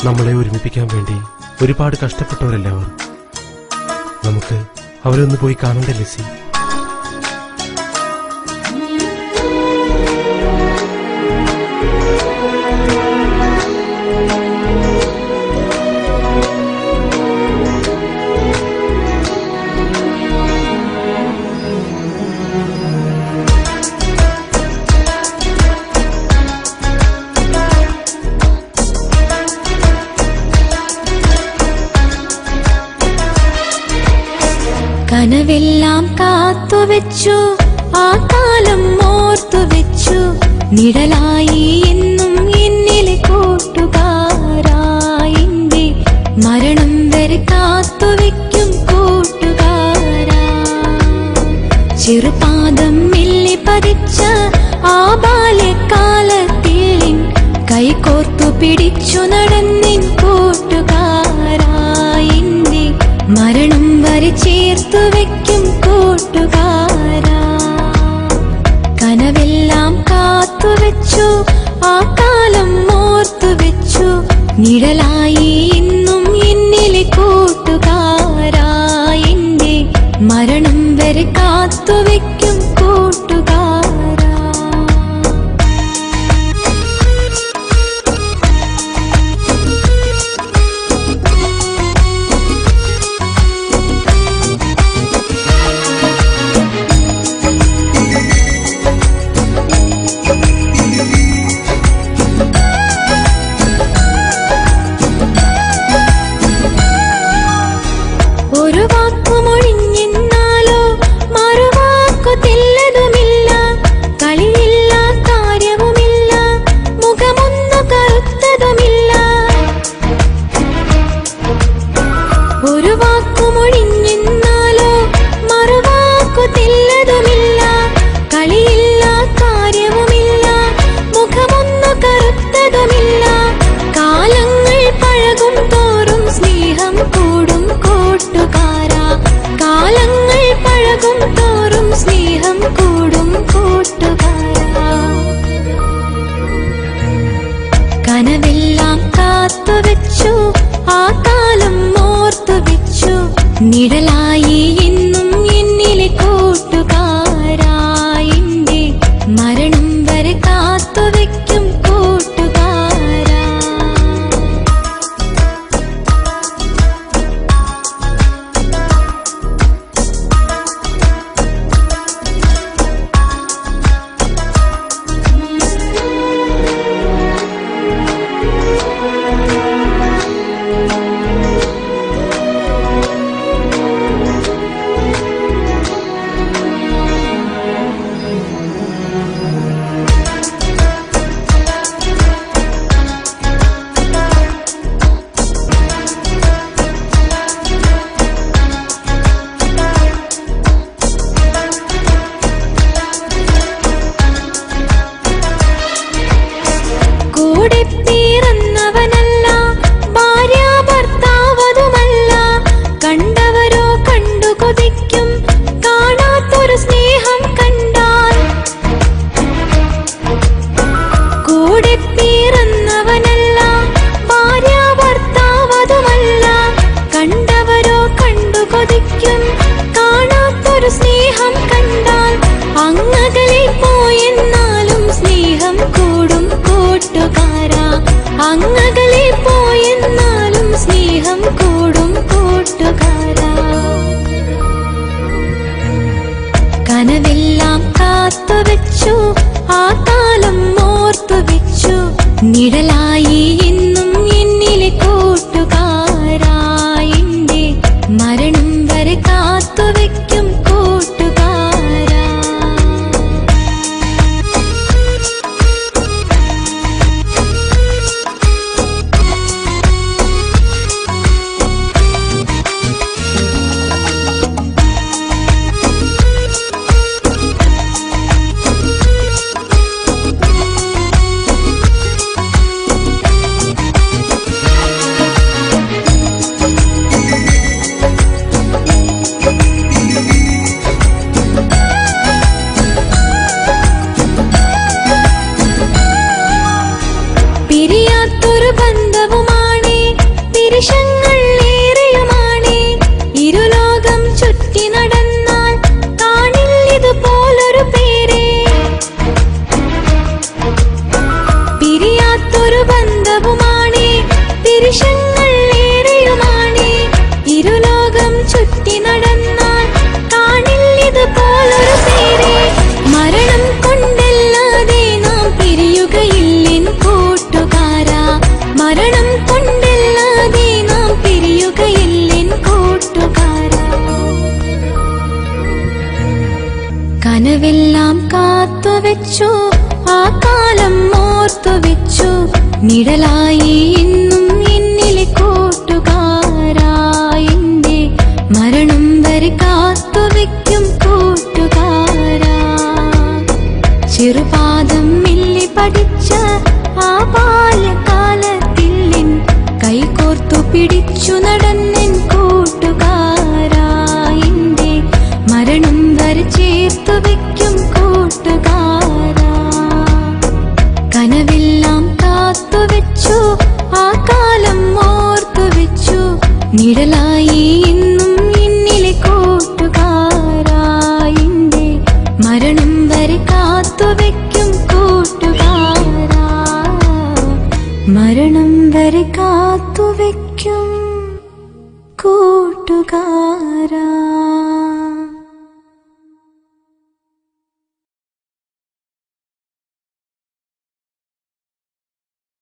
നമ്മളെ ഒരുമിപ്പിക്കാൻ വേണ്ടി ഒരുപാട് കഷ്ടപ്പെട്ടവരെല്ലാവർ. നമുക്ക് അവരെ ഒന്ന് പോയി കാണണ്ടേ ലിസി? കനവെല്ലാം കാത്തുവെച്ചു, ആ കാലം ഓർത്തുവെച്ചു, നിഴലായി എന്നും എന്നിലെ കൂട്ടുകാരായിന്റെ മരണം വരെ കാത്തുവെക്കും കൂട്ടുകാരാ. ചെറുപാദം മെല്ലെ പതിച്ച ആ ബാല്യകാലത്തിൽ കൈകോർത്തു പിടിച്ചു നടന്നിൻ കൂട്ടുകാരായിന്റെ മരണം വരെ ചേർത്തു വെക്കും കൂട്ടുകാരാ. കനവെല്ലാം കാത്തുവെച്ചു, ആ കാലം ഓർത്തുവെച്ചു, നിഴലായി എന്നും എന്നിലെ കൂട്ടുകാരായിന്റെ മരണം വരെ കാത്തുവെക്കും കൂട്ടുകാരാ. ഒരു വാക്കുമൊഴിഞ്ഞെന്നാലോ മറുവാക്കു തെല്ലതുമില്ല, കളിയില്ല കാര്യവുമില്ല, മുഖമൊന്നു കറുത്തതുമില്ല. ഒരു വാക്കുമൊഴിഞ്ഞെന്നാലോ മറുവാക്കു തെല്ലതുമില്ല, കളിയില്ല കാര്യവുമില്ല, മുഖമൊന്നു കറുത്തതുമില്ല. കാലങ്ങൾ പഴകും തോറും സ്നേഹം കൂടും കൂട്ടുകാരാ. കാലങ്ങൾ പഴകും തോറും സ്നേഹം കൂടും കൂട്ടുകാരാ. കനവെല്ലാം കാത്തുവെച്ചു, ആ കാലം ഓർത്തുവെച്ചു, നിഴലായി എന്നും എന്നിലെ കൂട്ടുകാരായിന്റെ മരണം വരെ കാത്തുവെക്കും കൂട്ടുകാരാ. കൂടെ പിറന്നവനല്ല, ഭാര്യ ഭർത്താവതുമല്ല, കണ്ടവരോ കണ്ടു കൊതിക്കും കാണാത്തൊരു സ്നേഹം കണ്ടാൽ. കൂടെ പിറന്നവനല്ല, ഭാര്യ ഭർത്താവതുമല്ല, കണ്ടവരോ കണ്ടു കൊതിക്കും കാണാത്തൊരു സ്നേഹം കണ്ടാൽ. അങ്ങകലെ പോയെന്നാലും സ്നേഹം കൂടും കൂട്ടുകാരാ. അങ്ങകലെ പോയെന്നാലും സ്നേഹം കൂടും കൂട്ടുകാരാ. കനവെല്ലാം കാത്തുവെച്ചു, ആ കാലം ഓർത്തുവെച്ചു, നിഴലായി എന്നും എന്നിലെ കൂട്ടുകാരായിന്റെ മരണം വരെ കാത്തുവെക്കും കൂട്ടുകാരാ. നിഴലായി എന്നും എന്നിലെ കൂട്ടുകാരാ. എന്റെ മരണം വരെ കാത്തുവെക്കും കൂട്ടുകാരാ. ചെറുപാദം മില്ലി പഠിച്ച ആ ബാല്യകാലത്തിൽ എൻ കൈകോർത്തു പിടിച്ചു നടന്നെൻ കൂട്ടുകാരാ. എന്റെ മരണം വരെ ചേർത്തു വെക്കും കൂട്ടുകാരാ. കനവെല്ലാം കാത്തുവെച്ചു ആ കാലം ഓർത്തുവെച്ചു നിഴലായി എന്നും എന്നിലെ കൂട്ടുകാരാ. എന്റെ മരണം വരെ കാത്തുവെക്കും കൂട്ടുകാരാ. മരണം വരെ കാത്തുവെക്കും കൂട്ടുകാരാ.